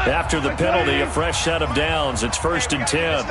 After the penalty, a fresh set of downs. It's 1st and 10.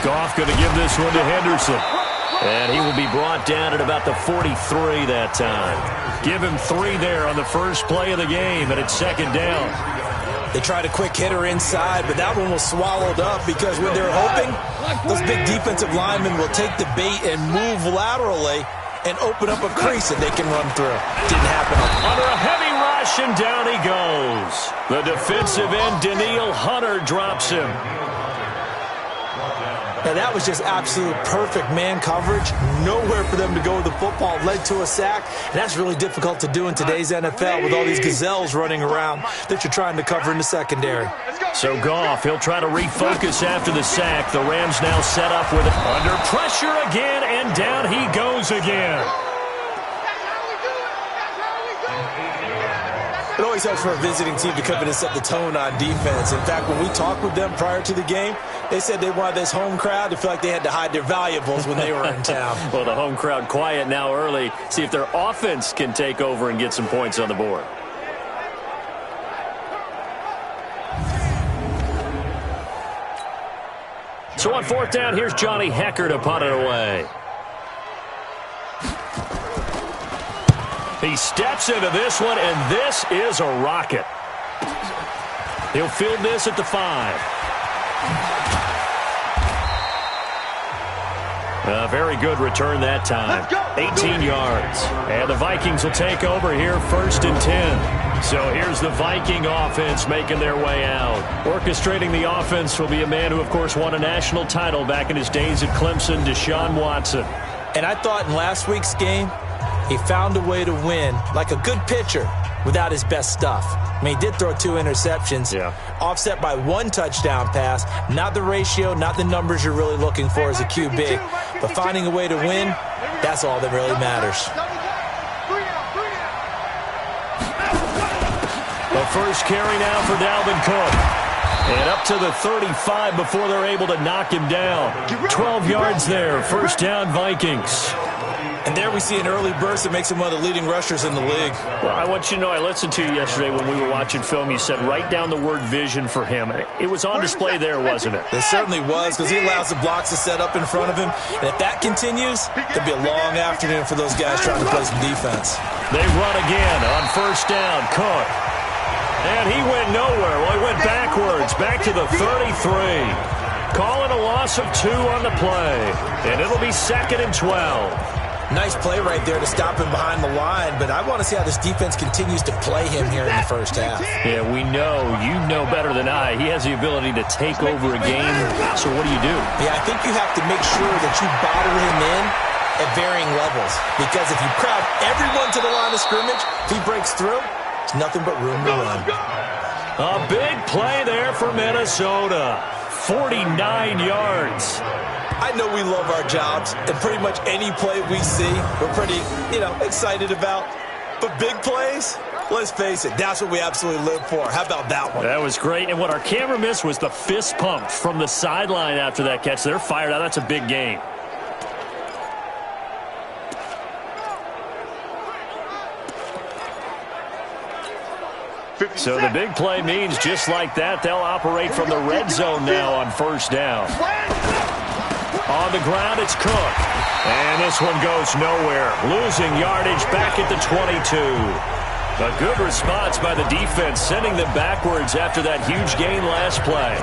Goff going to give this one to Henderson. And he will be brought down at about the 43 that time. Give him 3 there on the first play of the game, and it's 2nd down. They tried a quick hitter inside, but that one was swallowed up because when they're hoping, those big defensive linemen will take the bait and move laterally and open up a crease that they can run through. Didn't happen. Under a heavy rush, and down he goes. The defensive end, Danielle Hunter, drops him. Now, that was just absolute perfect man coverage. Nowhere for them to go with the football. Led to a sack. And that's really difficult to do in today's NFL with all these gazelles running around that you're trying to cover in the secondary. So Goff, he'll try to refocus after the sack. The Rams now set up with it. Under pressure again, and down he goes again. It always helps for a visiting team to come in and set the tone on defense. In fact, when we talked with them prior to the game, they said they wanted this home crowd to feel like they had to hide their valuables when they were in town. Well, the home crowd quiet now early. See if their offense can take over and get some points on the board. So on 4th down, here's Johnny Hecker to punt it away. He steps into this one, and this is a rocket. He'll field this at the 5. A very good return that time. 18 yards. And the Vikings will take over here 1st and 10. So here's the Viking offense making their way out. Orchestrating the offense will be a man who, of course, won a national title back in his days at Clemson, Deshaun Watson. And I thought in last week's game, he found a way to win like a good pitcher without his best stuff. I mean, he did throw 2 interceptions, offset by 1 touchdown pass. Not the ratio, not the numbers you're really looking for as a QB. But finding a way to win, that's all that really matters. The first carry now for Dalvin Cook. And up to the 35 before they're able to knock him down. 12 yards there, 1st down Vikings. And there we see an early burst that makes him one of the leading rushers in the league. Well, I want you to know, I listened to you yesterday when we were watching film. You said write down the word vision for him. It was on display there, wasn't it? It certainly was, because he allows the blocks to set up in front of him. And if that continues, it'll be a long afternoon for those guys trying to play some defense. They run again on 1st down. Cook. And he went nowhere. Well, he went backwards, back to the 33. Calling a loss of 2 on the play. And it'll be 2nd and 12. Nice play right there to stop him behind the line, but I want to see how this defense continues to play him here in the first half. Yeah, we know. You know better than I. He has the ability to take over a game. So what do you do? Yeah, I think you have to make sure that you bottle him in at varying levels, because if you crowd everyone to the line of scrimmage, if he breaks through, it's nothing but room to run. A big play there for Minnesota. 49 yards. I know we love our jobs, and pretty much any play we see, we're pretty, excited about. But big plays, let's face it, that's what we absolutely live for. How about that one? That was great, and what our camera missed was the fist pump from the sideline after that catch. They're fired out. That's a big game. So the big play means just like that, they'll operate from the red zone now on 1st down. On the ground, it's Cook. And this one goes nowhere. Losing yardage back at the 22. A good response by the defense, sending them backwards after that huge gain last play.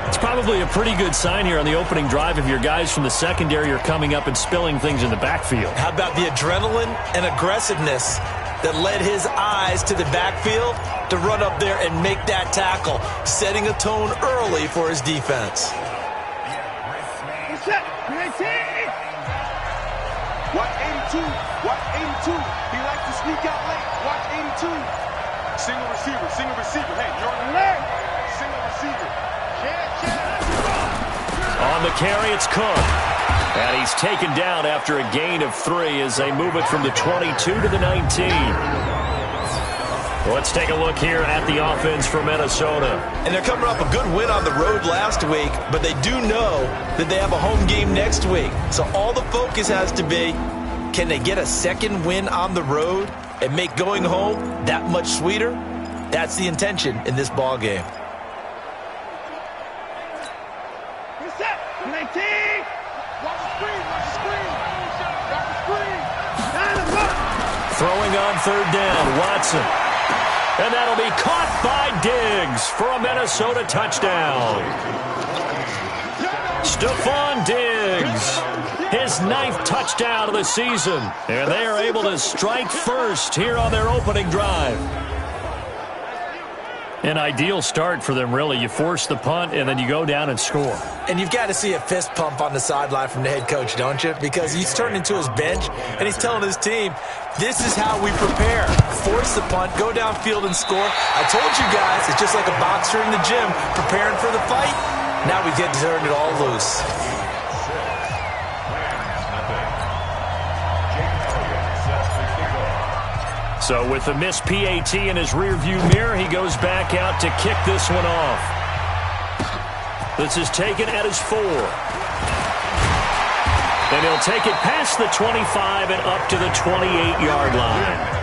It's probably a pretty good sign here on the opening drive if your guys from the secondary are coming up and spilling things in the backfield. How about the adrenaline and aggressiveness that led his eyes to the backfield to run up there and make that tackle, setting a tone early for his defense. Watch 82. Watch 82. He likes to sneak out late. Watch 82. Single receiver. Single receiver. Hey, you're on the left. Single receiver. On the carry, it's Cook. And he's taken down after a gain of 3 as they move it from the 22 to the 19. Let's take a look here at the offense for Minnesota. And they're coming off a good win on the road last week, but they do know that they have a home game next week. So all the focus has to be, can they get a second win on the road and make going home that much sweeter? That's the intention in this ball game. Throwing on third down, Watson. And that'll be caught by Diggs for a Minnesota touchdown. Stephon Diggs, his 9th touchdown of the season. And they are able to strike first here on their opening drive. An ideal start for them, really. You force the punt, and then you go down and score. And you've got to see a fist pump on the sideline from the head coach, don't you? Because he's turned into his bench, and he's telling his team, this is how we prepare. Force the punt, go downfield and score. I told you guys, it's just like a boxer in the gym preparing for the fight. Now we get to turn it all loose. So with the missed PAT in his rearview mirror, he goes back out to kick this one off. This is taken at his 4. And he'll take it past the 25 and up to the 28-yard line.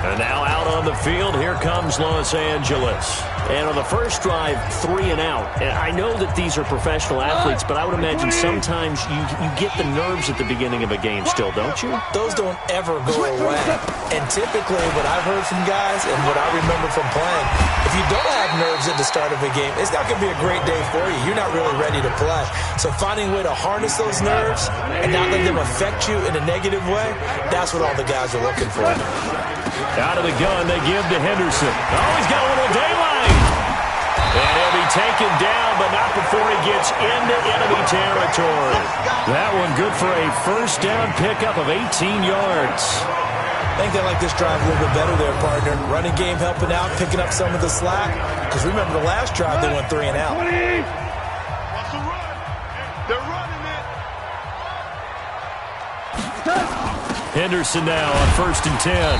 And now out on the field, here comes Los Angeles. And on the first drive, 3 and out. And I know that these are professional athletes, but I would imagine sometimes you get the nerves at the beginning of a game still, don't you? Those don't ever go away. And typically what I've heard from guys and what I remember from playing, if you don't have nerves at the start of a game, it's not going to be a great day for you. You're not really ready to play. So finding a way to harness those nerves and not let them affect you in a negative way, that's what all the guys are looking for. Out of the gun, they give to Henderson. Oh, he's got a little daylight. And he'll be taken down, but not before he gets into enemy territory. That one good for a first down pickup of 18 yards. I think they like this drive a little bit better there, partner. Running game helping out, picking up some of the slack. Because remember the last drive, they went 3 and out. They're running it. Henderson now on 1st and 10.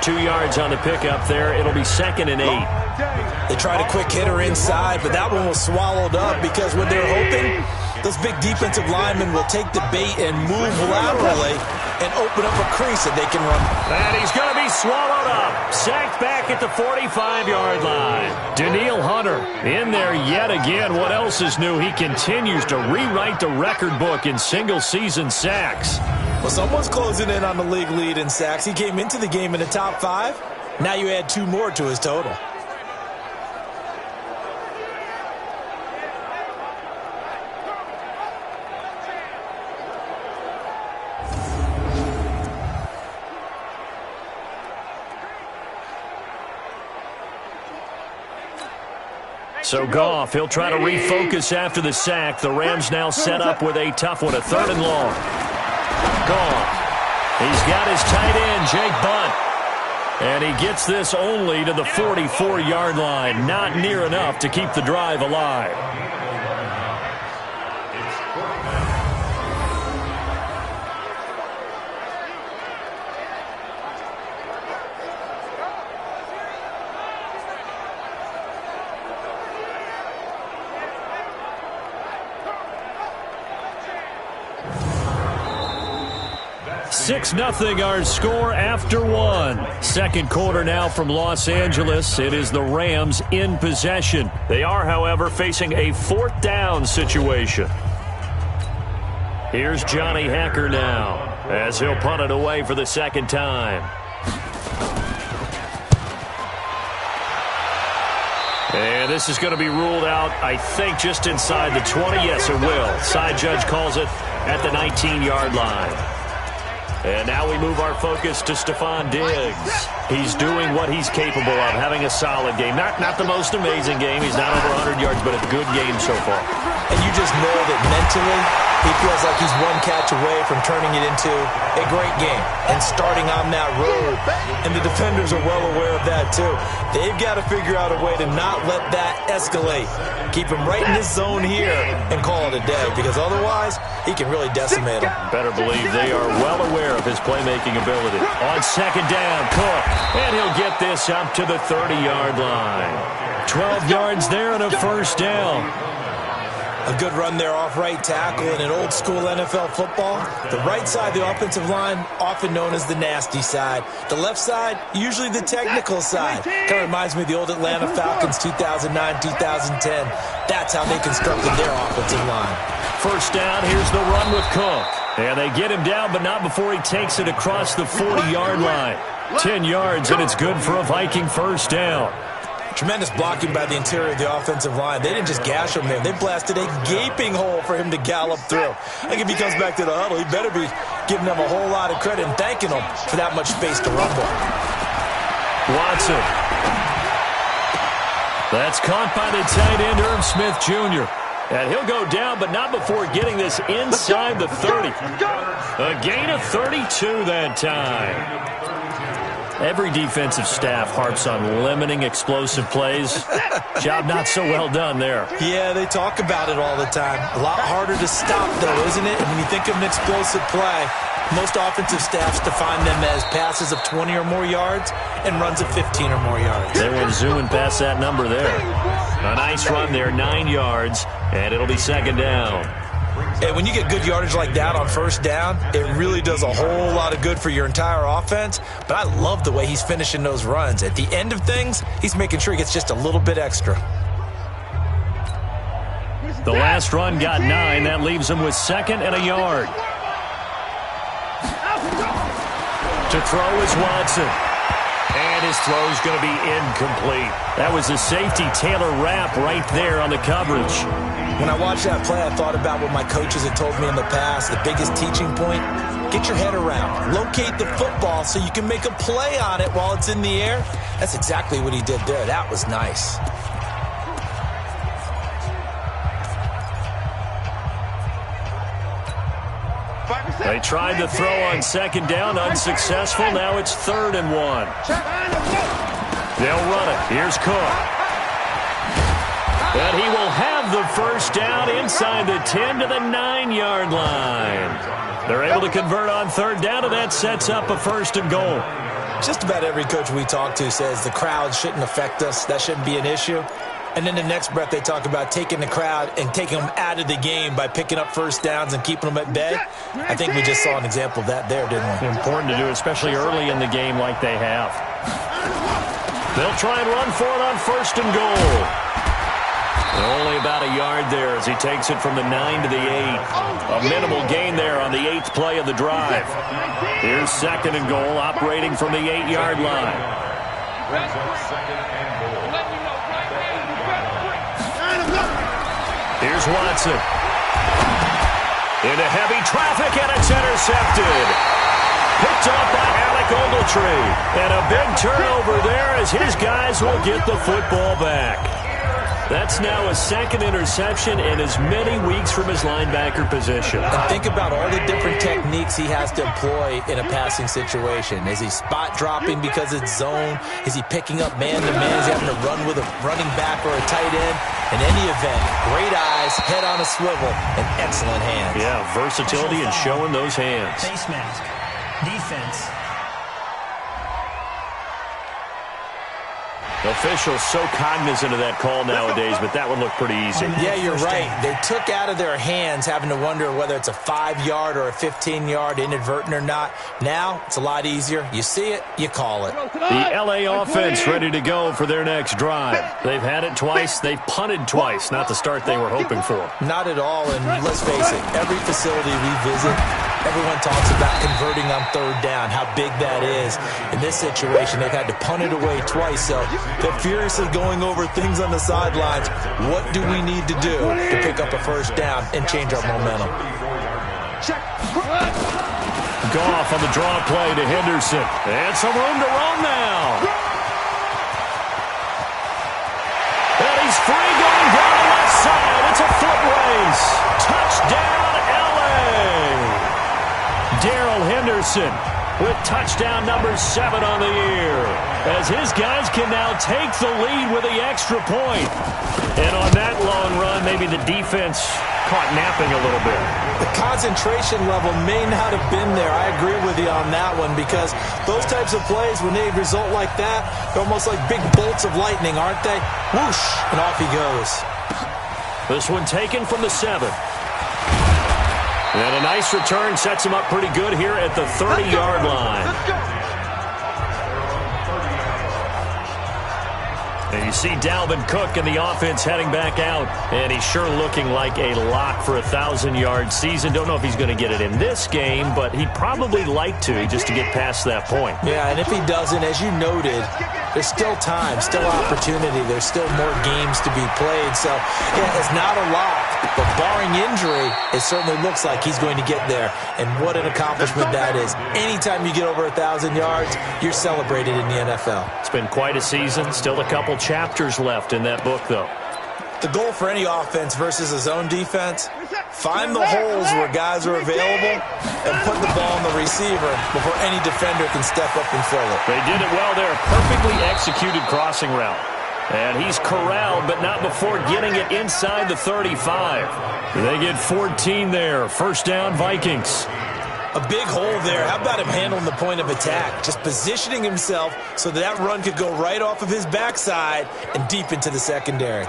2 yards on the pickup there. It'll be 2nd and 8. They tried a quick hitter inside, but that one was swallowed up because when they're hoping, those big defensive linemen will take the bait and move laterally and open up a crease that they can run. And he's going to be swallowed up. Sacked back at the 45-yard line. Danielle Hunter in there yet again. What else is new? He continues to rewrite the record book in single-season sacks. Well, someone's closing in on the league lead in sacks. He came into the game in the top 5. Now you add 2 more to his total. So Goff, he'll try to refocus after the sack. The Rams now set up with a tough one, a 3rd and long. Goff. He's got his tight end, Jake Bunt. And he gets this only to the 44-yard line. Not near enough to keep the drive alive. 6-0 our score after one. Second quarter now from Los Angeles. It is the Rams in possession. They are, however, facing a fourth down situation. Here's Johnny Hecker now as he'll punt it away for the second time. And this is going to be ruled out, I think, just inside the 20. Yes, it will. Side judge calls it at the 19-yard line. And now we move our focus to Stephon Diggs. He's doing what he's capable of, having a solid game. Not the most amazing game. He's not over 100 yards, but a good game so far. And you just know that mentally he feels like he's one catch away from turning it into a great game and starting on that road. And the defenders are well aware of that too. They've got to figure out a way to not let that escalate. Keep him right in this zone here and call it a day, because otherwise he can really decimate them. Better believe they are well aware of his playmaking ability. On second down, Cook. And he'll get this up to the 30-yard line. 12 yards there and a first down. A good run there off right tackle in an old-school NFL football. The right side, the offensive line, often known as the nasty side. The left side, usually the technical side. Kind of reminds me of the old Atlanta Falcons 2009, 2010. That's how they constructed their offensive line. First down, here's the run with Cook. And they get him down, but not before he takes it across the 40-yard line. 10 yards, and it's good for a Viking first down. Tremendous blocking by the interior of the offensive line. They didn't just gash him there. They blasted a gaping hole for him to gallop through. I think if he comes back to the huddle, he better be giving them a whole lot of credit and thanking them for that much space to rumble. Watson. That's caught by the tight end, Irv Smith Jr. And he'll go down, but not before getting this inside the 30. A gain of 32 that time. Every defensive staff harps on limiting explosive plays. Job not so well done there. Yeah, they talk about it all the time. A lot harder to stop, though, isn't it? And when you think of an explosive play, most offensive staffs define them as passes of 20 or more yards and runs of 15 or more yards. They went zooming past that number there. A nice run there, 9 yards, and it'll be second down. And when you get good yardage like that on first down, it really does a whole lot of good for your entire offense. But I love the way he's finishing those runs. At the end of things, he's making sure he gets just a little bit extra. The last run got 9. That leaves him with second and a yard. To throw is Watson. And his throw's going to be incomplete. That was a safety Taylor Rapp right there on the coverage. When I watched that play, I thought about what my coaches had told me in the past. The biggest teaching point, get your head around. Locate the football so you can make a play on it while it's in the air. That's exactly what he did there. That was nice. They tried to throw on second down, unsuccessful. Now it's 3rd and 1. They'll run it. Here's Cook. And he will have the first down inside the 10 to the 9-yard line. They're able to convert on 3rd down, and that sets up a 1st and goal. Just about every coach we talk to says the crowd shouldn't affect us. That shouldn't be an issue. And then the next breath they talk about taking the crowd and taking them out of the game by picking up first downs and keeping them at bay. I think we just saw an example of that there, didn't we? Important to do, especially early in the game like they have. They'll try and run for it on 1st and goal. Only about a yard there as he takes it from the 9 to the 8. A minimal gain there on the 8th play of the drive. Here's 2nd and goal, operating from the 8-yard line. Here's Watson. Into heavy traffic, and it's intercepted. Picked up by Alec Ogletree. And a big turnover there as his guys will get the football back. That's now a 2nd interception in as many weeks from his linebacker position. And think about all the different techniques he has to employ in a passing situation. Is he spot dropping because it's zone? Is he picking up man-to-man? Is he having to run with a running back or a tight end? In any event, great eyes, head on a swivel, and excellent hands. Yeah, versatility and showing those hands. Face mask. Defense. Officials so cognizant of that call nowadays, but that one looked pretty easy. Yeah, you're right. They took out of their hands having to wonder whether it's a 5-yard or a 15-yard, inadvertent or not. Now, it's a lot easier. You see it, you call it. The LA offense ready to go for their next drive. They've had it twice. They've punted twice. Not the start they were hoping for. Not at all, and let's face it, every facility we visit, everyone talks about converting on third down, how big that is. In this situation, they've had to punt it away twice, so they're furiously going over things on the sidelines. What do we need to do to pick up a first down and change our momentum? Goff on the draw play to Henderson. And some room to run now. And he's free going down the left side. It's a foot race. Touchdown, LA. Darrell Henderson with touchdown number 7 on the year, as his guys can now take the lead with the extra point. And on that long run, maybe the defense caught napping a little bit. The concentration level may not have been there. I agree with you on that one, because those types of plays, when they result like that, they're almost like big bolts of lightning, aren't they? Whoosh, and off he goes. This one taken from the 7. And a nice return sets him up pretty good here at the 30-yard line. And you see Dalvin Cook in the offense heading back out. And he's sure looking like a lock for a 1,000-yard season. Don't know if he's going to get it in this game, but he'd probably like to, just to get past that point. Yeah, and if he doesn't, as you noted, there's still time, still opportunity. There's still more games to be played. So, yeah, it's not a lock. But barring injury, it certainly looks like he's going to get there. And what an accomplishment that is. Anytime you get over 1,000 yards, you're celebrated in the NFL. It's been quite a season. Still a couple chapters left in that book, though. The goal for any offense versus a zone defense, find the holes where guys are available and put the ball on the receiver before any defender can step up and fill it. They did it well there. Perfectly executed crossing route. And he's corralled, but not before getting it inside the 35. They get 14 there. First down, Vikings. A big hole there. How about him handling the point of attack? Just positioning himself so that run could go right off of his backside and deep into the secondary.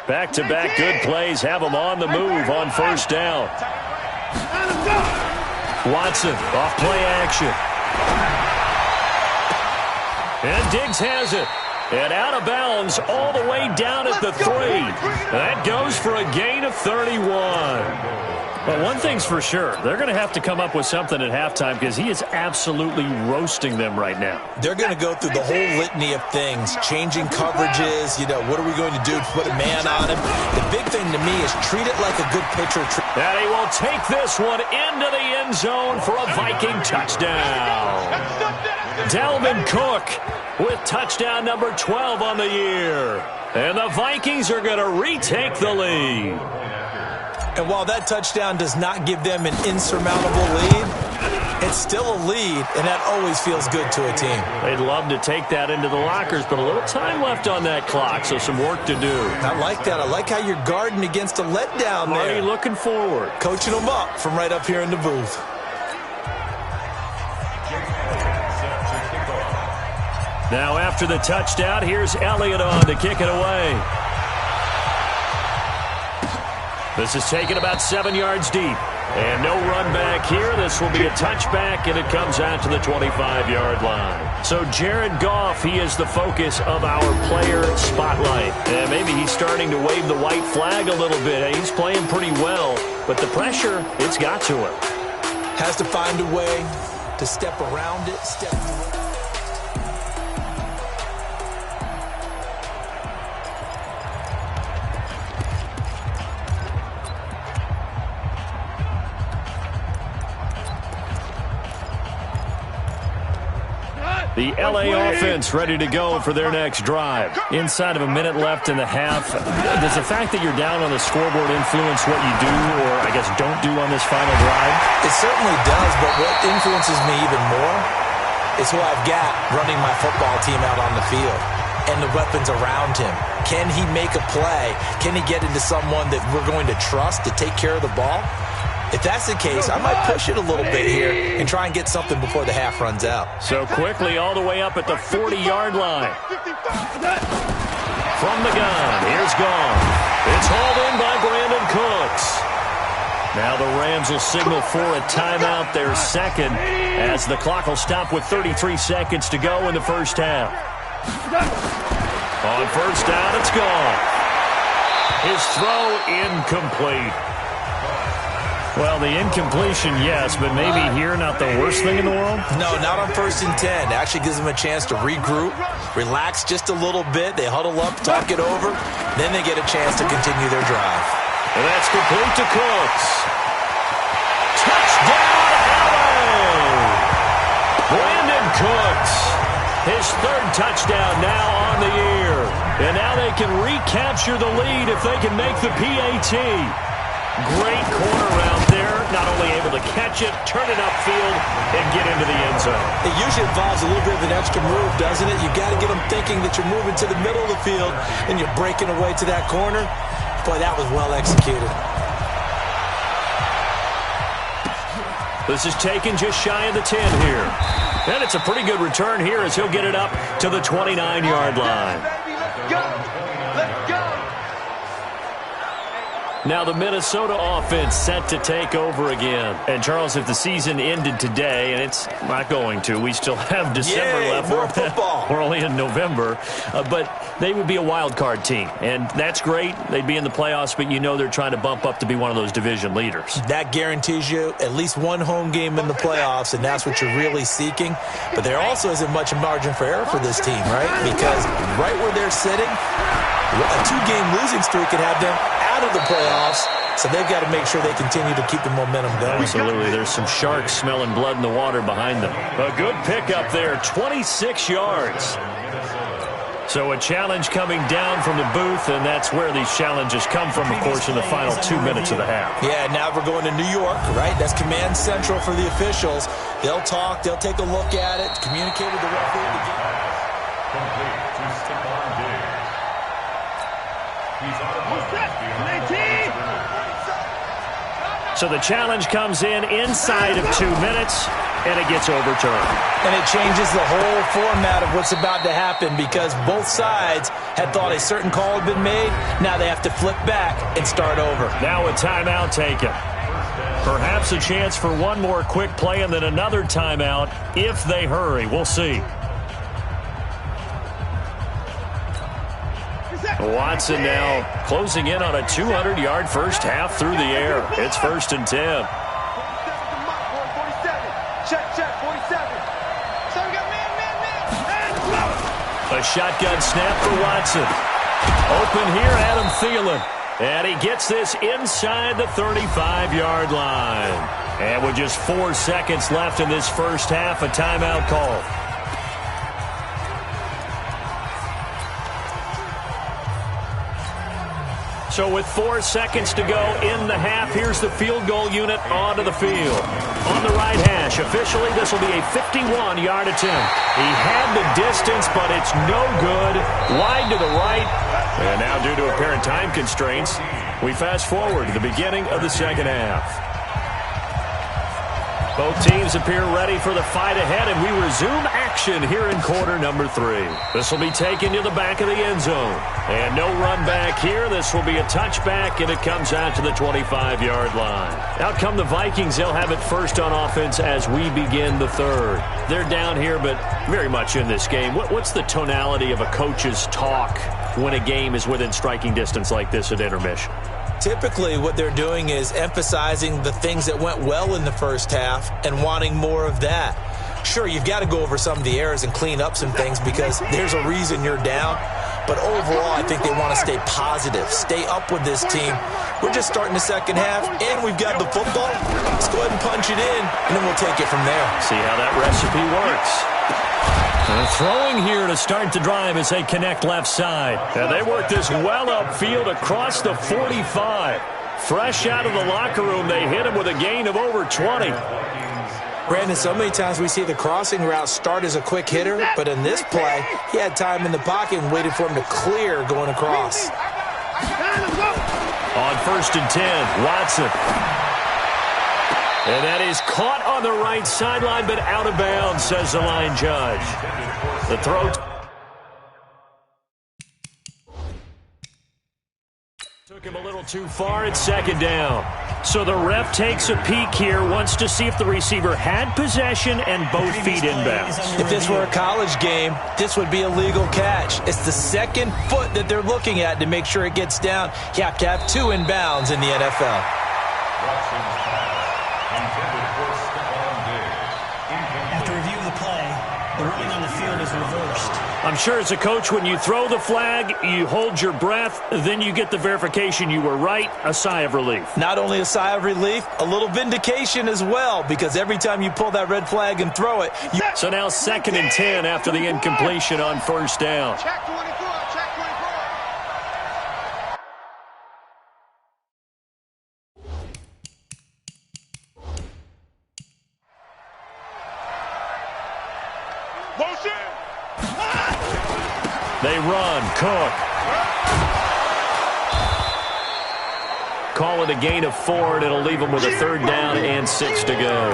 Back-to-back good plays have him on the move on first down. Watson off play action. And Diggs has it. And out of bounds all the way down at the 3. That goes for a gain of 31. Well, one thing's for sure. They're going to have to come up with something at halftime, because he is absolutely roasting them right now. They're going to go through the whole litany of things, changing coverages. You know, what are we going to do to put a man on him? The big thing to me is treat it like a good pitcher. And he will take this one into the end zone for a Viking touchdown. Dalvin Cook with touchdown number 12 on the year. And the Vikings are going to retake the lead. And while that touchdown does not give them an insurmountable lead, it's still a lead, and that always feels good to a team. They'd love to take that into the lockers, but a little time left on that clock, so some work to do. I like that. I like how you're guarding against a letdown there. Marty looking forward. Coaching them up from right up here in the booth. Now after the touchdown, here's Elliott on to kick it away. This is taken about 7 yards deep. And no run back here. This will be a touchback, and it comes out to the 25-yard line. So Jared Goff, he is the focus of our player spotlight. And maybe he's starting to wave the white flag a little bit. He's playing pretty well, but the pressure, it's got to him. Has to find a way to step around it, step through it. The LA offense ready to go for their next drive. Inside of a minute left in the half, does the fact that you're down on the scoreboard influence what you do, or I guess don't do on this final drive? It certainly does, but what influences me even more is who I've got running my football team out on the field and the weapons around him. Can he make a play? Can he get into someone that we're going to trust to take care of the ball? If that's the case, I might push it a little bit here and try and get something before the half runs out. So quickly all the way up at the 40-yard line. From the gun, here's gone. It's hauled in by Brandon Cooks. Now the Rams will signal for a timeout, their second, as the clock will stop with 33 seconds to go in the first half. On first down, it's gone. His throw incomplete. Well, the incompletion, yes, but maybe here not the worst thing in the world? No, not on 1st and 10. It actually gives them a chance to regroup, relax just a little bit. They huddle up, talk it over. Then they get a chance to continue their drive. And that's complete to Cooks. Touchdown, Allen! Brandon Cooks. His 3rd touchdown now on the year. And now they can recapture the lead if they can make the PAT. Great corner out there. Not only able to catch it, turn it upfield, and get into the end zone. It usually involves a little bit of an extra move, doesn't it? You got to get them thinking that you're moving to the middle of the field and you're breaking away to that corner. Boy, that was well executed. This is taken just shy of the 10 here. And it's a pretty good return here as he'll get it up to the 29-yard line. Let's go. Let's go. Now the Minnesota offense set to take over again. And, Charles, if the season ended today, and it's not going to, we still have December left. More football. We're only in November. But they would be a wild card team. And that's great. They'd be in the playoffs, but you know they're trying to bump up to be one of those division leaders. That guarantees you at least one home game in the playoffs, and that's what you're really seeking. But there also isn't much margin for error for this team, right? Because right where they're sitting, a 2-game losing streak could have them out of the playoffs, so they've got to make sure they continue to keep the momentum going. Absolutely. There's some sharks smelling blood in the water behind them. A good pickup there, 26 yards. So a challenge coming down from the booth, and that's where these challenges come from, of course, in the final 2 minutes of the half. Yeah, now we're going to New York, right? That's command central for the officials. They'll talk, they'll take a look at it, communicate with the referee. So the challenge comes in inside of 2 minutes, and it gets overturned. And it changes the whole format of what's about to happen because both sides had thought a certain call had been made. Now they have to flip back and start over. Now a timeout taken. Perhaps a chance for one more quick play and then another timeout if they hurry. We'll see. Watson now closing in on a 200-yard first half through the air. It's 1st and 10. A shotgun snap for Watson. Open here, Adam Thielen. And he gets this inside the 35-yard line. And with just 4 seconds left in this first half, a timeout call. So with 4 seconds to go in the half, here's the field goal unit onto the field. On the right hash, officially this will be a 51-yard attempt. He had the distance, but it's no good. Wide to the right. And now due to apparent time constraints, we fast forward to the beginning of the second half. Both teams appear ready for the fight ahead, and we resume action here in quarter number 3. This will be taken to the back of the end zone. And no run back here. This will be a touchback, and it comes out to the 25-yard line. Out come the Vikings. They'll have it first on offense as we begin the third. They're down here, but very much in this game. What's the tonality of a coach's talk when a game is within striking distance like this at intermission? Typically, what they're doing is emphasizing the things that went well in the first half and wanting more of that. Sure, you've got to go over some of the errors and clean up some things because there's a reason you're down. But overall, I think they want to stay positive, stay up with this team. We're just starting the second half, and we've got the football. Let's go ahead and punch it in, and then we'll take it from there. See how that recipe works. And throwing here to start the drive as they connect left side. And they work this well upfield across the 45. Fresh out of the locker room, they hit him with a gain of over 20. Brandon, so many times we see the crossing route start as a quick hitter, but in this play, he had time in the pocket and waited for him to clear going across. On 1st and 10, Watson. And that is caught on the right sideline, but out of bounds, says the line judge. The throw took him a little too far at second down. So the ref takes a peek here, wants to see if the receiver had possession and both feet inbounds. If this were a college game, this would be a legal catch. It's the second foot that they're looking at to make sure it gets down. You have to have two inbounds in the NFL. After review of the play, the ruling on the field is reversed. I'm sure as a coach, when you throw the flag, you hold your breath, then you get the verification you were right, a sigh of relief. Not only a sigh of relief, a little vindication as well, because every time you pull that red flag and throw it. So now 2nd and 10 after the incompletion on first down. Check 24, check 24. Motion! They run. Cook. Call it a gain of 4, and it'll leave them with a 3rd down and 6 to go.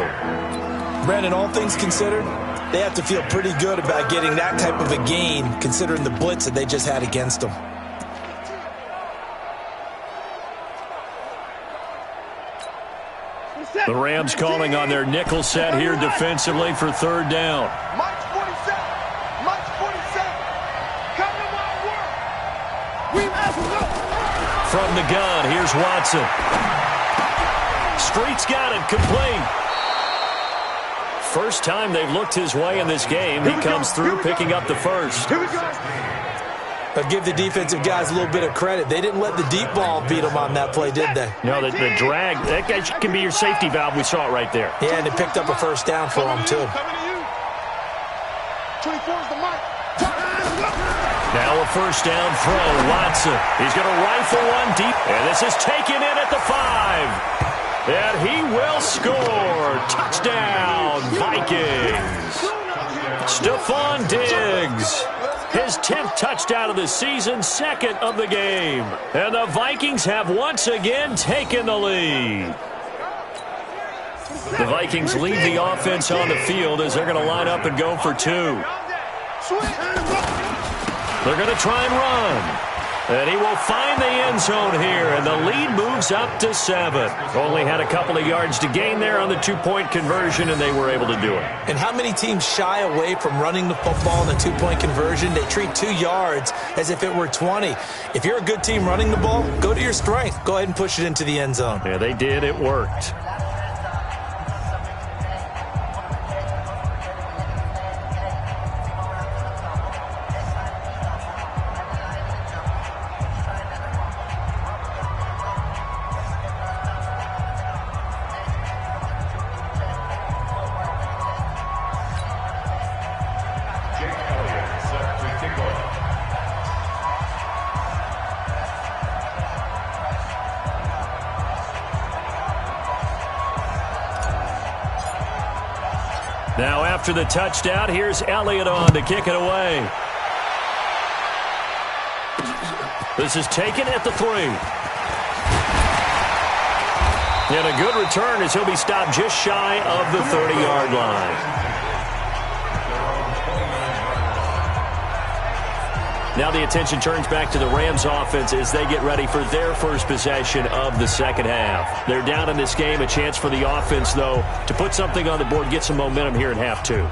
Brandon, all things considered, they have to feel pretty good about getting that type of a gain, considering the blitz that they just had against them. The Rams calling on their nickel set here defensively for 3rd down. Mike 47. Mike 47. Come to my work. We From the gun, here's Watson. Street's got it, complete. First time they've looked his way in this game. He comes through picking up the first. Here we go. But give the defensive guys a little bit of credit. They didn't let the deep ball beat them on that play, did they? No, the drag, that guy can be your safety valve. We saw it right there. Yeah, and they picked up a first down for them, too. Coming to you. 24 is the mic. Now a first down throw. Watson. He's going to rifle one deep. And this is taken in at the 5. And he will score. Touchdown, Vikings. Stephon Diggs. His 10th touchdown of the season, 2nd of the game. And the Vikings have once again taken the lead. The Vikings lead the offense on the field as they're going to line up and go for 2. They're going to try and run. And he will find the end zone here, and the lead moves up to 7. Only had a couple of yards to gain there on the 2-point conversion, and they were able to do it. And how many teams shy away from running the football in the 2-point conversion? They treat 2 yards as if it were 20. If you're a good team running the ball, go to your strength. Go ahead and push it into the end zone. Yeah, they did. It worked. Now after the touchdown, here's Elliott on to kick it away. This is taken at the 3. And a good return as he'll be stopped just shy of the 30-yard line. Now the attention turns back to the Rams offense as they get ready for their first possession of the second half. They're down in this game. A chance for the offense, though, to put something on the board, get some momentum here in half 2.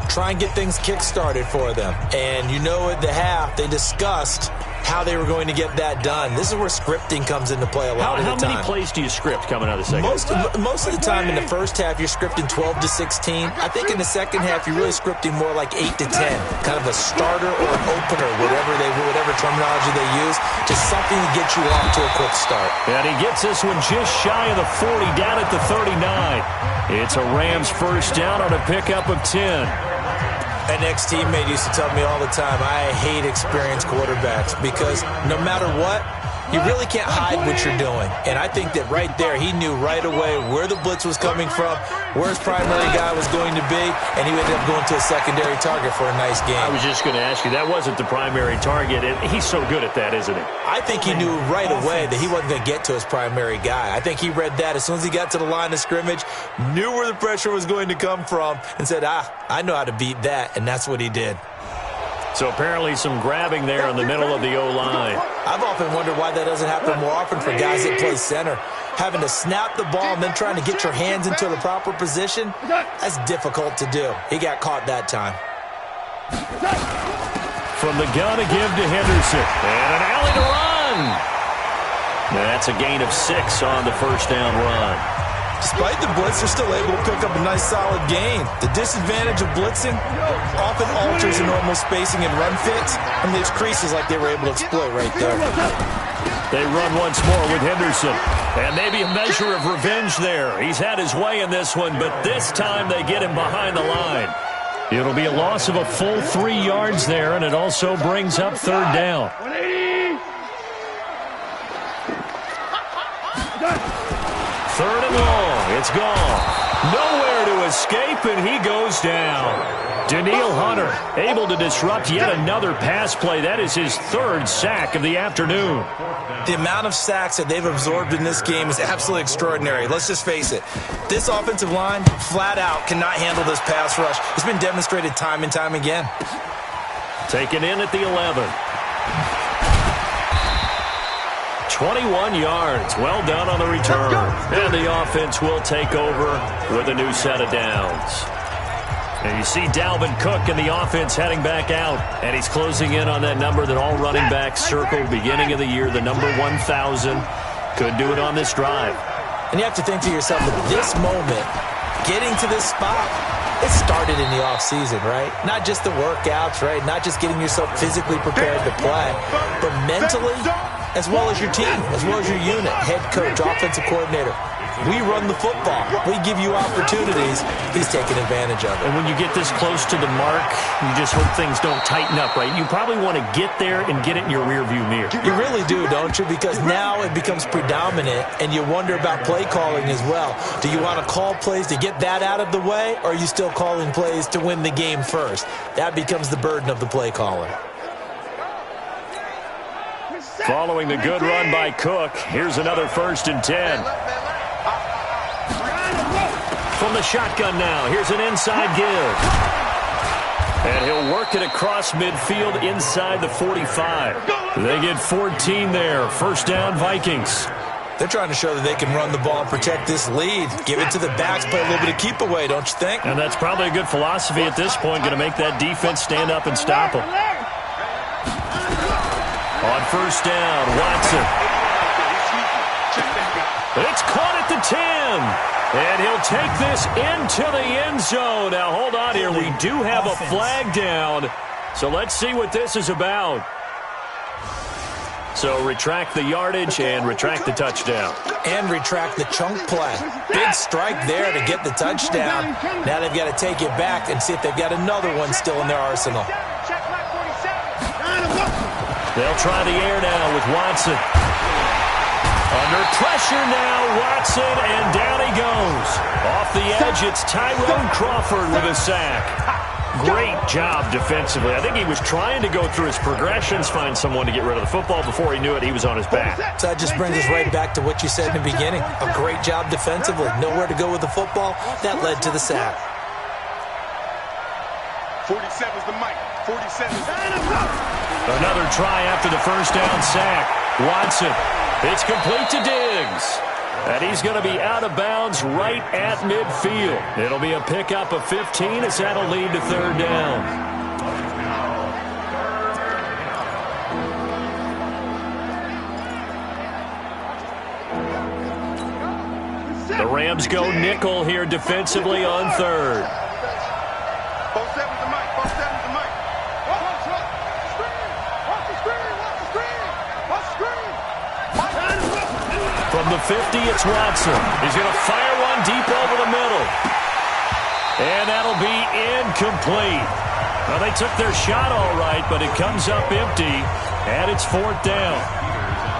Try and get things kick-started for them. And you know at the half, they discussed how they were going to get that done. This is where scripting comes into play a lot of the time. How many plays do you script coming out of the second half? Most of the time in the first half, you're scripting 12 to 16. I think in the second half, you're really scripting more like 8 to 10. Kind of a starter or an opener, whatever terminology they use. Just something to get you off to a quick start. And he gets this one just shy of the 40, down at the 39. It's a Rams first down on a pickup of 10. An ex-teammate used to tell me all the time, I hate experienced quarterbacks because no matter what, You really can't hide what you're doing. And I think that right there, he knew right away where the blitz was coming from, where his primary guy was going to be, and he ended up going to a secondary target for a nice game. I was just going to ask you, that wasn't the primary target, and he's so good at that, isn't he? I think he knew right away that he wasn't going to get to his primary guy. I think he read that as soon as he got to the line of scrimmage, knew where the pressure was going to come from, and said, I know how to beat that, and that's what he did. So apparently some grabbing there in the middle of the O-line. I've often wondered why that doesn't happen more often for guys that play center. Having to snap the ball and then trying to get your hands into the proper position, that's difficult to do. He got caught that time. From the gun to give to Henderson. And an alley to run. That's a gain of 6 on the first down run. Despite the blitz, they're still able to pick up a nice, solid gain. The disadvantage of blitzing often alters the normal spacing and run fits and leaves creases like they were able to exploit right there. They run once more with Henderson. And maybe a measure of revenge there. He's had his way in this one, but this time they get him behind the line. It'll be a loss of a full 3 yards there, and it also brings up third down. Third and long. It's gone. Nowhere to escape, and he goes down. Danielle Hunter able to disrupt yet another pass play. That is his 3rd sack of the afternoon. The amount of sacks that they've absorbed in this game is absolutely extraordinary. Let's just face it. This offensive line, flat out, cannot handle this pass rush. It's been demonstrated time and time again. Taken in at the 11. 21 yards. Well done on the return. And the offense will take over with a new set of downs. And you see Dalvin Cook in the offense heading back out. And he's closing in on that number that all running backs circled beginning of the year, the number 1,000. Could do it on this drive. And you have to think to yourself, at this moment, getting to this spot, it started in the offseason, right? Not just the workouts, right? Not just getting yourself physically prepared to play, but mentally, as well as your team, as well as your unit, head coach, offensive coordinator. We run the football. We give you opportunities. He's taking advantage of it. And when you get this close to the mark, you just hope things don't tighten up, right? You probably want to get there and get it in your rearview mirror. You really do, don't you? Because now it becomes predominant, and you wonder about play calling as well. Do you want to call plays to get that out of the way, or are you still calling plays to win the game first? That becomes the burden of the play caller. Following the good run by Cook, here's another 1st and 10. From the shotgun now, here's an inside give. And he'll work it across midfield inside the 45. They get 14 there. 1st down, Vikings. They're trying to show that they can run the ball and protect this lead. Give it to the backs, play a little bit of keep away, don't you think? And that's probably a good philosophy at this point, going to make that defense stand up and stop them. On 1st down, Watson. It's caught at the 10. And he'll take this into the end zone. Now, hold on here. We do have a flag down. So let's see what this is about. So retract the yardage and retract the touchdown. And retract the chunk play. Big strike there to get the touchdown. Now they've got to take it back and see if they've got another one still in their arsenal. They'll try the air now with Watson. Under pressure now, Watson, and down he goes. Off the edge, it's Tyrone Crawford with a sack. Great job defensively. I think he was trying to go through his progressions, find someone to get rid of the football. Before he knew it, he was on his back. So that just brings us right back to what you said in the beginning. A great job defensively. Nowhere to go with the football. That led to the sack. 47's the mic. 47's the mic. Another try after the 1st down sack. Watson. It's complete to Diggs. And he's going to be out of bounds right at midfield. It'll be a pickup of 15 as that'll lead to 3rd down. The Rams go nickel here defensively on 3rd. From the 50, it's Watson. He's going to fire one deep over the middle. And that'll be incomplete. Well, they took their shot all right, but it comes up empty, and it's 4th down.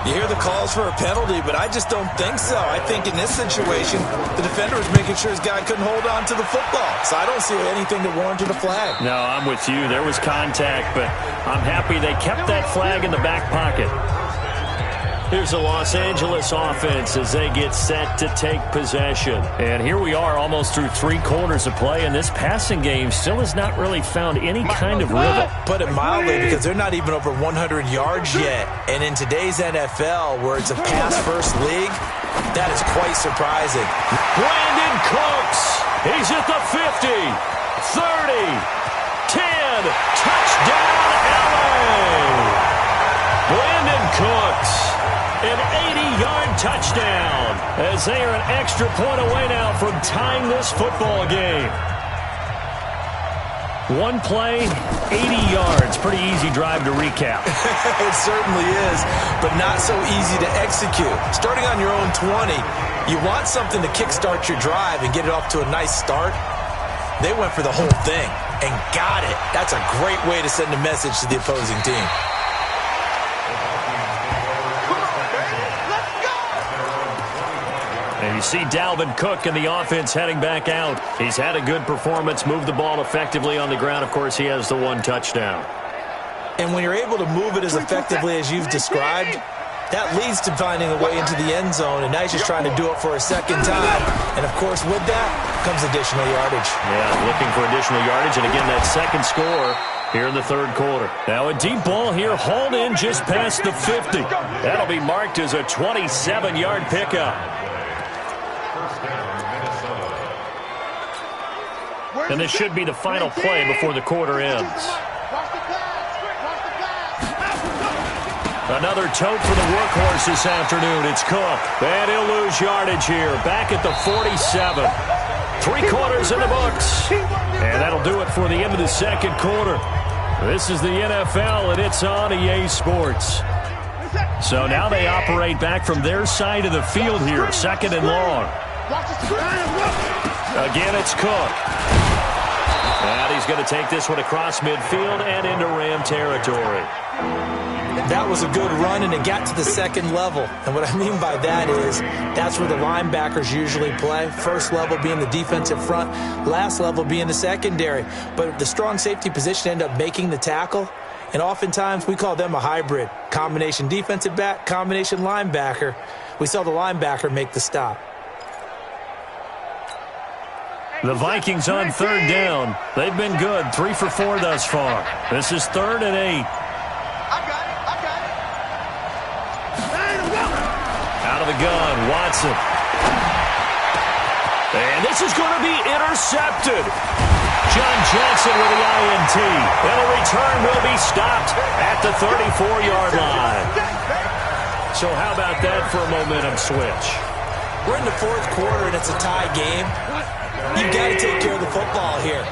You hear the calls for a penalty, but I just don't think so. I think in this situation, the defender was making sure his guy couldn't hold on to the football. So I don't see anything that warranted a flag. No, I'm with you. There was contact, but I'm happy they kept that flag in the back pocket. Here's the Los Angeles offense as they get set to take possession. And here we are almost through 3 quarters of play, and this passing game still has not really found any kind of rhythm. Put it mildly, because they're not even over 100 yards yet. And in today's NFL, where it's a pass-first league, that is quite surprising. Brandon Cooks, he's at the 50, 30, 10, touchdown LA! Brandon Cooks. An 80-yard touchdown as they are an extra point away now from tying this football game. One play, 80 yards. Pretty easy drive to recap. It certainly is, but not so easy to execute. Starting on your own 20, you want something to kickstart your drive and get it off to a nice start. They went for the whole thing and got it. That's a great way to send a message to the opposing team. And you see Dalvin Cook in the offense heading back out. He's had a good performance, moved the ball effectively on the ground. Of course, he has the 1 touchdown. And when you're able to move it as effectively as you've described, that leads to finding a way into the end zone, and now he's just trying to do it for a second time. And, of course, with that comes additional yardage. Yeah, looking for additional yardage, and again, that second score here in the 3rd quarter. Now a deep ball here, hauled in just past the 50. That'll be marked as a 27-yard pickup. And this should be the final play before the quarter ends. Another tote for the workhorse this afternoon. It's Cook. And he'll lose yardage here. Back at the 47. 3 quarters in the books. And that'll do it for the end of the 2nd quarter. This is the NFL, and it's on EA Sports. So now they operate back from their side of the field here. 2nd and long. Again, it's Cook. And he's going to take this one across midfield and into Ram territory. That was a good run, and it got to the 2nd level. And what I mean by that is that's where the linebackers usually play. First level being the defensive front, last level being the secondary. But the strong safety position ended up making the tackle. And oftentimes we call them a hybrid. Combination defensive back, combination linebacker. We saw the linebacker make the stop. The Vikings on 3rd down. They've been good, 3 for 4 thus far. This is 3rd and 8. Out of the gun, Watson. And this is going to be intercepted. John Johnson with the INT. And a return will be stopped at the 34-yard line. So how about that for a momentum switch? We're in the 4th quarter, and it's a tie game. You've got to take care of the football here.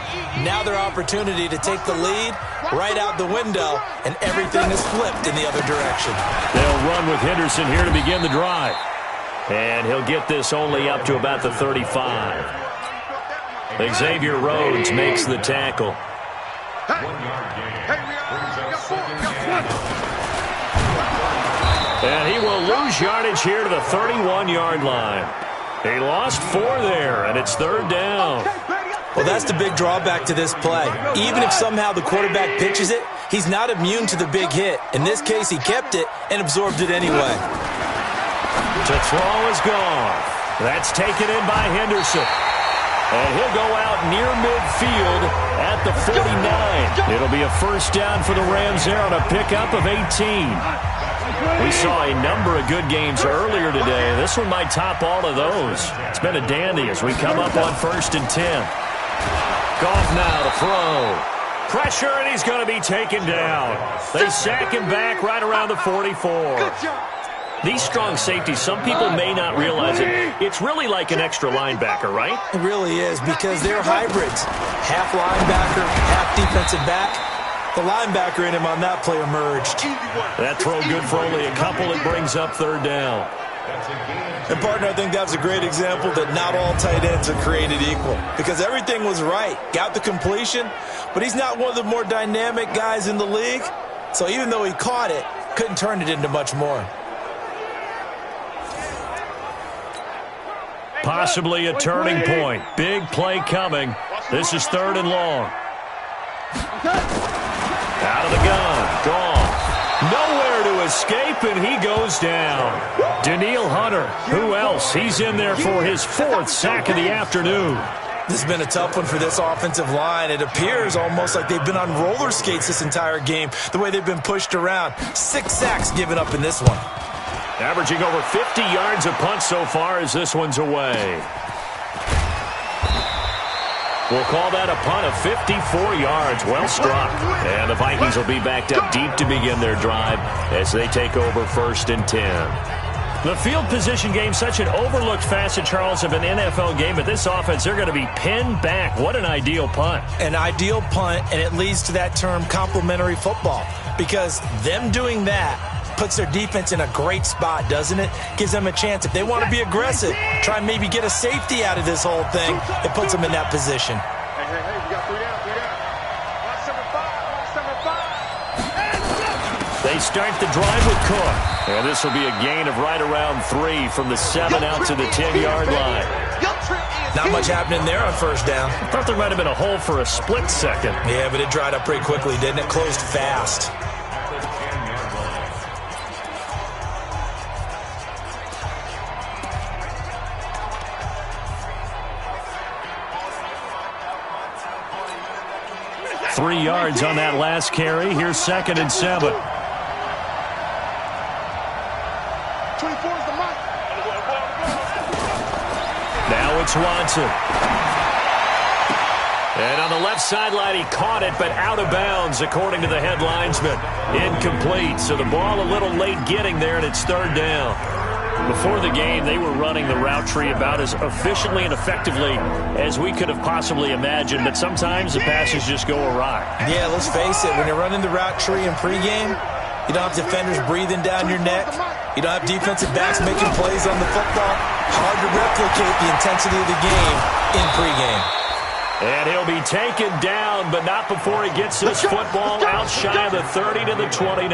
Now their opportunity to take the lead right out the window, and everything is flipped in the other direction. They'll run with Henderson here to begin the drive. And he'll get this only up to about the 35. Xavier Rhodes makes the tackle. And he will lose yardage here to the 31-yard line. He lost 4 there, and it's 3rd down. Well, that's the big drawback to this play. Even if somehow the quarterback pitches it, he's not immune to the big hit. In this case, he kept it and absorbed it anyway. To throw is gone. That's taken in by Henderson. And he'll go out near midfield at the 49. It'll be a 1st down for the Rams there on a pickup of 18. We saw a number of good games earlier today. This one might top all of those. It's been a dandy as we come up on 1st and 10. Goff now to throw. Pressure, and he's going to be taken down. They sack him back right around the 44. These strong safeties, some people may not realize it. It's really like an extra linebacker, right? It really is, because they're hybrids. Half linebacker, half defensive back. The linebacker in him on that play emerged. That throw good for only a couple. It brings up 3rd down. And, partner, I think that's a great example that not all tight ends are created equal, because everything was right. Got the completion, but he's not one of the more dynamic guys in the league. So even though he caught it, couldn't turn it into much more. Possibly a turning point. Big play coming. This is 3rd and long. Out of the gun. Gone. Nowhere to escape, and he goes down. Danielle Hunter. Who else? He's in there for his 4th sack of the afternoon. This has been a tough one for this offensive line. It appears almost like they've been on roller skates this entire game, the way they've been pushed around. 6 sacks given up in this one. Averaging over 50 yards a punt so far as this one's away. We'll call that a punt of 54 yards. Well struck. And the Vikings will be backed up deep to begin their drive as they take over 1st and 10. The field position game, such an overlooked facet, Charles, of an NFL game. But this offense, they're going to be pinned back. What an ideal punt. An ideal punt, and it leads to that term complementary football. Because them doing that puts their defense in a great spot, doesn't it? Gives them a chance. If they want to be aggressive, try and maybe get a safety out of this whole thing, it puts them in that position. Hey, we got 3 down, 3 down. Watch number 5. They start the drive with Cook. And this will be a gain of right around 3 from the 7 out to the 10-yard line. Not much happening there on 1st down. I thought there might have been a hole for a split second. Yeah, but it dried up pretty quickly, didn't it? Closed fast. Three yards on that last carry. Here's 2nd and 7. 24 is the mark. Now it's Watson. And on the left sideline, he caught it, but out of bounds, according to the head linesman. Incomplete. So the ball a little late getting there, and it's 3rd down. Before the game, they were running the route tree about as efficiently and effectively as we could have possibly imagined, but sometimes the passes just go awry. Yeah, let's face it. When you're running the route tree in pregame, you don't have defenders breathing down your neck. You don't have defensive backs making plays on the football. Hard to replicate the intensity of the game in pregame. And he'll be taken down, but not before he gets this football out shy of the 30 to the 29.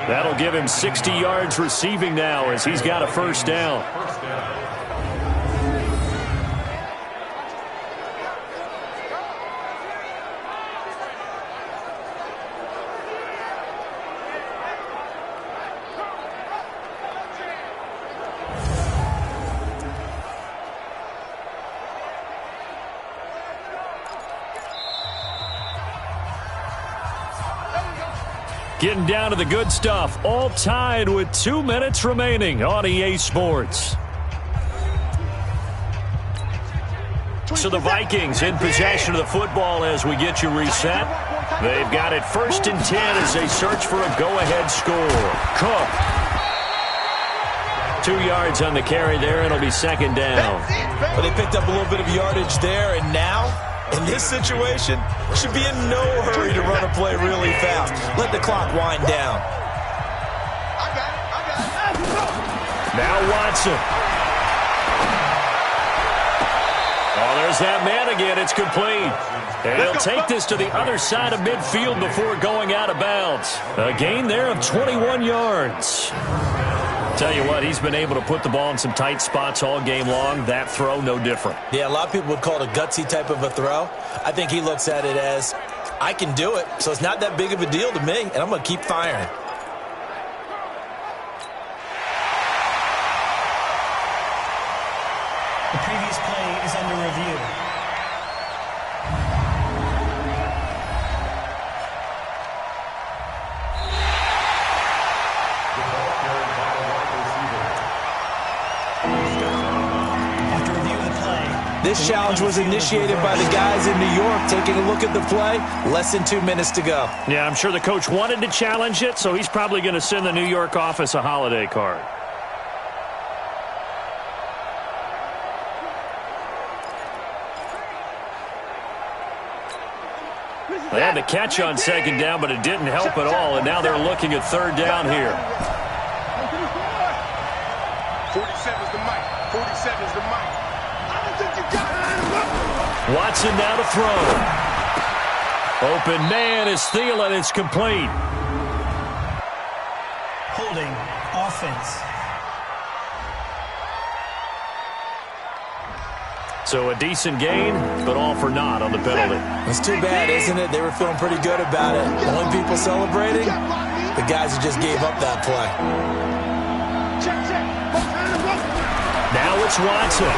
That'll give him 60 yards receiving now as he's got a 1st down. Getting down to the good stuff, all tied with 2 minutes remaining on EA Sports. So the Vikings in possession of the football as we get you reset. They've got it 1st and 10 as they search for a go-ahead score. Cook. 2 yards on the carry there, and it'll be 2nd down. But they picked up a little bit of yardage there, and now, in this situation, should be in no hurry to run a play really fast. Let the clock wind down. Now Watson. Oh, there's that man again. It's complete. And he'll take this to the other side of midfield before going out of bounds. A gain there of 21 yards. Tell you what, he's been able to put the ball in some tight spots all game long. That throw, no different. Yeah, a lot of people would call it a gutsy type of a throw. I think he looks at it as, I can do it, so it's not that big of a deal to me, and I'm going to keep firing. The previous play is under review. This challenge was initiated by the guys in New York. Taking a look at the play, less than 2 minutes to go. Yeah, I'm sure the coach wanted to challenge it, so he's probably going to send the New York office a holiday card. They had the catch on 2nd down, but it didn't help at all, and now they're looking at 3rd down here. 47's the mic. 47's the mic. I don't think you got it. Watson now to throw. Open man is Thielen. It's complete. Holding offense. So a decent gain, but all for naught on the penalty. It's too bad, isn't it? They were feeling pretty good about it. The only people celebrating, the guys who just gave up that play. Now it's Watson.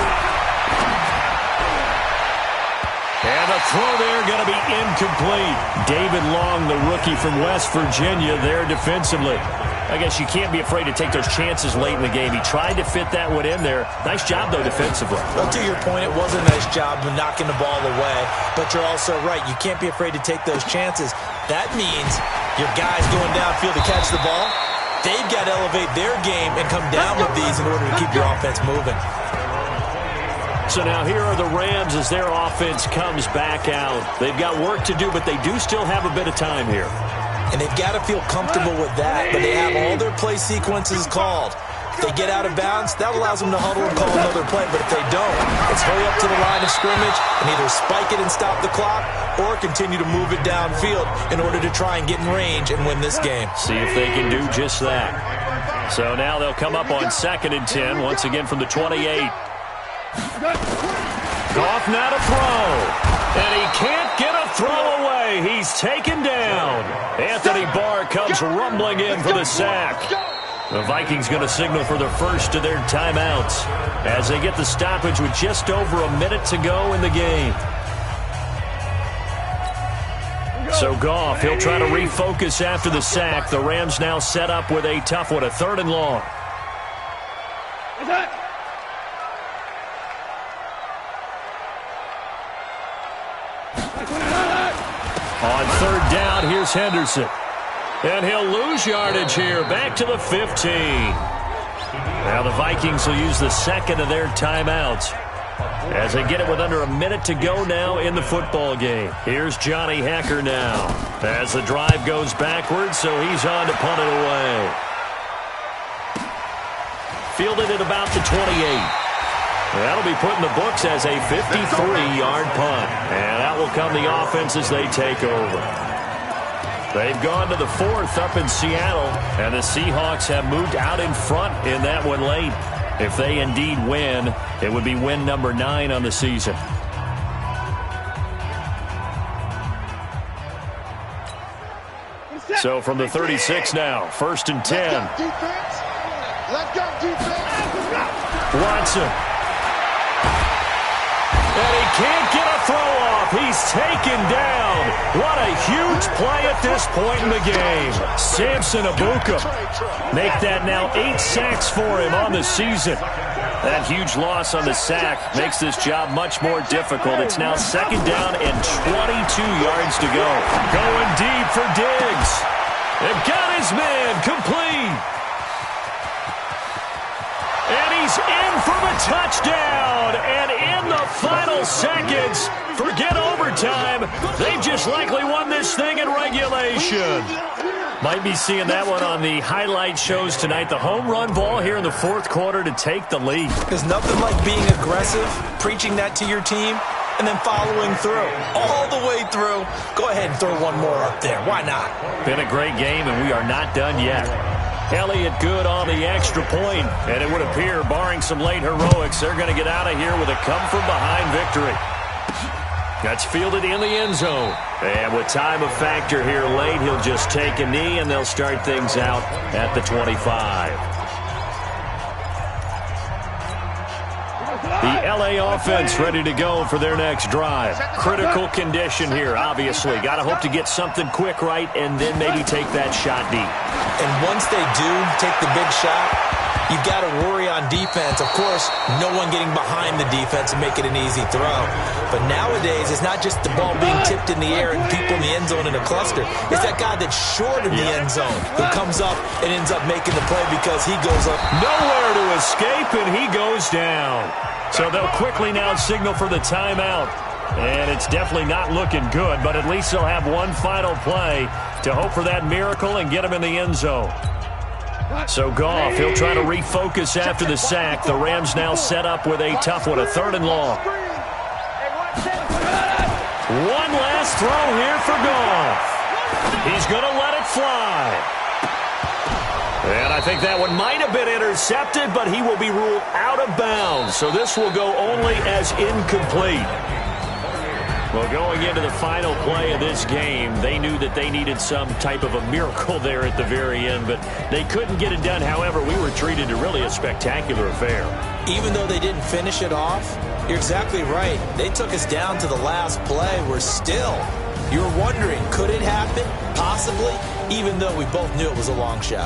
And the throw there going to be incomplete. David Long, the rookie from West Virginia, there defensively. I guess you can't be afraid to take those chances late in the game. He tried to fit that one in there. Nice job, though, defensively. Well, to your point, it was a nice job of knocking the ball away. But you're also right. You can't be afraid to take those chances. That means your guys going downfield to catch the ball, they've got to elevate their game and come down with these in order to keep your offense moving. So now here are the Rams as their offense comes back out. They've got work to do, but they do still have a bit of time here. And they've got to feel comfortable with that, but they have all their play sequences called. If they get out of bounds, that allows them to huddle and call another play, but if they don't, it's hurry up to the line of scrimmage and either spike it and stop the clock or continue to move it downfield in order to try and get in range and win this game. See if they can do just that. So now they'll come up on 2nd and 10, once again from the 28. Goff now to throw. And he can't get a throw away. He's taken down. Anthony Barr comes rumbling in for the sack. The Vikings going to signal for the first of their timeouts as they get the stoppage with just over a minute to go in the game. So Goff, he'll try to refocus after the sack. The Rams now set up with a tough one, a 3rd and long. On 3rd down, here's Henderson. And he'll lose yardage here, back to the 15. Now the Vikings will use the 2nd of their timeouts as they get it with under a minute to go now in the football game. Here's Johnny Hecker now as the drive goes backwards, so he's on to punt it away. Fielded at about the 28. That'll be put in the books as a 53-yard punt. And that will come the offense as they take over. They've gone to the 4th up in Seattle, and the Seahawks have moved out in front in that one late. If they indeed win, it would be win number 9 on the season. So from the 36 now, 1st and 10. Let's go, defense. Watson. And he can't get a throw off. He's taken down. What a huge play at this point in the game. Samson Abuka. Make that now 8 sacks for him on the season. That huge loss on the sack makes this job much more difficult. It's now 2nd down and 22 yards to go. Going deep for Diggs. And got his man complete. And he's in for the touchdown. And in the final seconds, forget overtime, they've just likely won this thing in regulation. Might be seeing that one on the highlight shows tonight. The home run ball here in the 4th quarter to take the lead. There's nothing like being aggressive, preaching that to your team, and then following through. All the way through. Go ahead and throw one more up there. Why not? Been a great game, and we are not done yet. Elliott good on the extra point, and it would appear, barring some late heroics, they're going to get out of here with a come-from-behind victory. That's fielded in the end zone. And with time a factor here late, he'll just take a knee, and they'll start things out at the 25. The LA offense ready to go for their next drive. Critical condition here, obviously. Got to hope to get something quick right and then maybe take that shot deep. And once they do take the big shot, you've got to worry on defense. Of course, no one getting behind the defense and make it an easy throw. But nowadays, it's not just the ball being tipped in the air and people in the end zone in a cluster. It's that guy that's short in the end zone who comes up and ends up making the play because he goes up. Nowhere to escape, and he goes down. So they'll quickly now signal for the timeout. And it's definitely not looking good, but at least they'll have one final play to hope for that miracle and get him in the end zone. So Goff, he'll try to refocus after the sack. The Rams now set up with a tough one, a 3rd and long. One last throw here for Goff. He's going to let it fly. And I think that one might have been intercepted, but he will be ruled out of bounds. So this will go only as incomplete. Well, going into the final play of this game, they knew that they needed some type of a miracle there at the very end, but they couldn't get it done. However, we were treated to really a spectacular affair. Even though they didn't finish it off, you're exactly right. They took us down to the last play. We're still, you're wondering, could it happen? Possibly, even though we both knew it was a long shot.